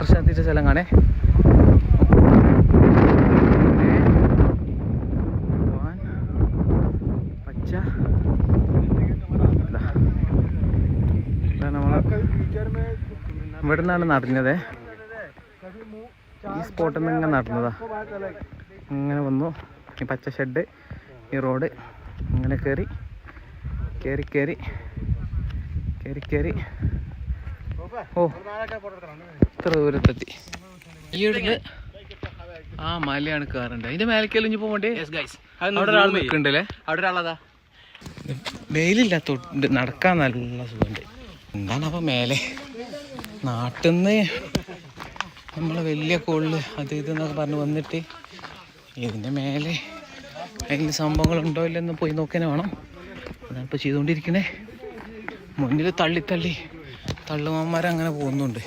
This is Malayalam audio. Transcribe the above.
ദർശനത്തിൻ്റെ സ്ഥലം കാണേ. പച്ച നമ്മളെ ഇവിടെ നിന്നാണ് നടന്നത്. ഈ സ്പോട്ടിൽ നിന്ന് ഇങ്ങനെ നടന്നതാ. ഇങ്ങനെ വന്നു ഈ പച്ച ഷെഡ്, ഈ റോഡ് ഇങ്ങനെ കയറി കയറി കയറി കയറി കയറി ഓ ഇത്ര ദൂരത്തെത്തി. ഈ ഇടത്ത് ആ മലയാണ് കയറേണ്ടത്. അതിന്റെ മേലേക്കെല്ലാം ഇനി പോകണ്ടേ? അവിടെ ഒരാൾ നിൽക്കുന്നുണ്ടല്ലേ? അവിടെ ഒരാളതാ. വെയിലില്ലാത്തോണ്ട് നടക്കാൻ നല്ല സുഖമുണ്ട്. എന്താണ് അപ്പം മേലെ നാട്ടിൽ നിന്ന് നമ്മളെ വലിയ കോളില് അത് ഇതെന്നൊക്കെ പറഞ്ഞ് വന്നിട്ട് ഇതിൻ്റെ മേലെ അതിന് സംഭവങ്ങളുണ്ടോ ഇല്ലെന്ന് പോയി നോക്കാനേ വേണം. അതാണ് ഇപ്പോൾ ചെയ്തുകൊണ്ടിരിക്കണേ. മുന്നിൽ തള്ളി തള്ളി തള്ളുമാന്മാരങ്ങനെ പോകുന്നുണ്ട്.